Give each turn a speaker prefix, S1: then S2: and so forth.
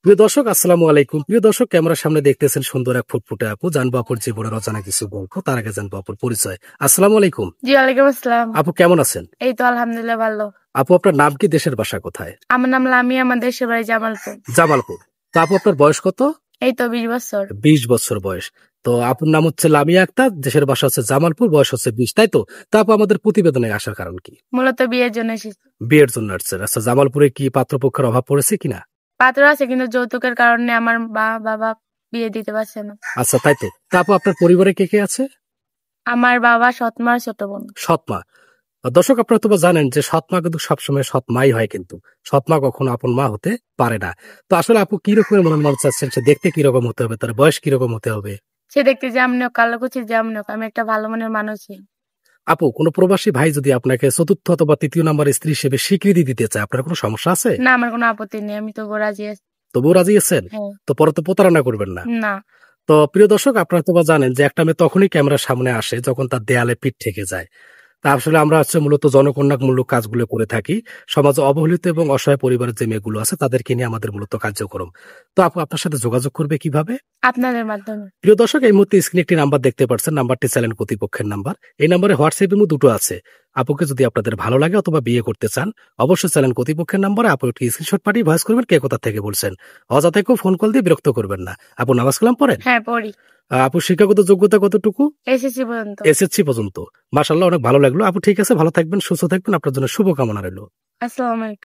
S1: প্রিয় দর্শক, আসসালামু আলাইকুম। প্রিয় দর্শক, ক্যামেরার সামনে দেখতেছেন সুন্দর এক ফুটফুটে আপু। জানবো আপুর জীবনের অজানা কিছু গল্প। তার আগে জানবো আপুর পরিচয়। আসসালামু আলাইকুম।
S2: জি ওয়ালাইকুম আসসালাম।
S1: আপু কেমন আছেন?
S2: এই তো আলহামদুলিল্লাহ ভালো।
S1: আপু আপনার নাম কি, দেশের বাসা কোথায়?
S2: আমার নাম লামিয়া, আমার দেশের বাড়ি জামালপুর।
S1: জামালপুর। তো আপু আপনার বয়স কত?
S2: এই তো 20 বছর।
S1: 20 বছর বয়স। তো আপুর নাম হচ্ছে লামিয়া আক্তার, দেশের বাসা হচ্ছে জামালপুর, বয়স হচ্ছে 20, তাই তো? তা আপু আমাদের প্রতিবেদনে আসার কারণ কি?
S2: মূলত বিয়ের জন্য এসেছি।
S1: বিয়ের জন্য আসছেন। আচ্ছা, জামালপুরে কি পাত্রপক্ষের অভাব পড়েছে কিনা?
S2: পাত্র আছে কিন্তু যৌতুকের কারণে আমার বাবা বিয়ে দিতে পারছে না।
S1: আচ্ছা, তাই তো। তা আপু আপনার পরিবারে কে কে আছে?
S2: আমার বাবা, সৎ মা, ছোট বোন।
S1: সৎমা। দর্শক, আপনারা তো জানেন যে সৎমা কিন্তু সবসময় সৎ মাই হয়, কিন্তু সৎমা কখনো আপন মা হতে পারে না। তো আসলে আপু কি রকমের মনে চাচ্ছেন, সে দেখতে কিরকম হতে হবে, তার বয়স কিরকম হতে হবে?
S2: সে দেখতে যেমন হোক, কালো কুচি যেমন হোক, আমি একটা ভালো মনের মানুষই।
S1: আপু, কোনো প্রবাসী ভাই যদি আপনাকে চতুর্থ অথবা তৃতীয় নাম্বার স্ত্রী হিসেবে স্বীকৃতি দিতে চায়, আপনার কোনো সমস্যা আছে?
S2: না, আমার কোনো আপত্তি নেই, আমি তো রাজি আছি।
S1: তবুও রাজি আছেন?
S2: হ্যাঁ।
S1: তো পরে তো প্রতারণা করবেন না।
S2: না।
S1: তো প্রিয় দর্শক, আপনারা তো জানেন যে একটা মেয়ে তখনই ক্যামেরার সামনে আসে যখন তার দেয়ালে পিঠ ঠেকে যায়। তা আসলে আমরা হচ্ছে মূলত জনকল্যাণমূলক কাজগুলো করে থাকি। সমাজে অবহেলিত এবং অসহায় পরিবারের যে মেয়েগুলো আছে তাদেরকে নিয়ে আমাদের মূলত কার্যক্রম। তো আপু আপনার সাথে যোগাযোগ করবে কিভাবে?
S2: আপনাদের মাধ্যমে।
S1: প্রিয় দর্শক, এই মুহূর্তে স্ক্রিনে একটি নাম্বার দেখতে পাচ্ছেন। নাম্বারটি চ্যানেল কর্তৃপক্ষের নাম্বার। এই নাম্বারে হোয়াটসঅ্যাপ ইমো দুটো আছে। আপুকে যদি আপনাদের ভালো লাগে অথবা বিয়ে করতে চান, অবশ্যই চ্যানেল কর্তৃপক্ষের নাম্বারে আপু একটি স্ক্রিনশট পাঠিয়ে ভয়েস করবেন কে কোথা থেকে বলছেন। অযথা কেউ ফোন কল দিয়ে বিরক্ত করবেন না। আপু নামাজ কালাম পড়েন?
S2: হ্যাঁ পড়ি।
S1: আপু শিক্ষাগত যোগ্যতা কতটুকু?
S2: এসএসসি পর্যন্ত।
S1: এসএসসি পর্যন্ত। মাশাআল্লাহ, অনেক ভালো লাগলো। আপু ঠিক আছে, ভালো থাকবেন, সুস্থ থাকবেন। আপনার জন্য শুভকামনা রইল।
S2: আসসালামু আলাইকুম।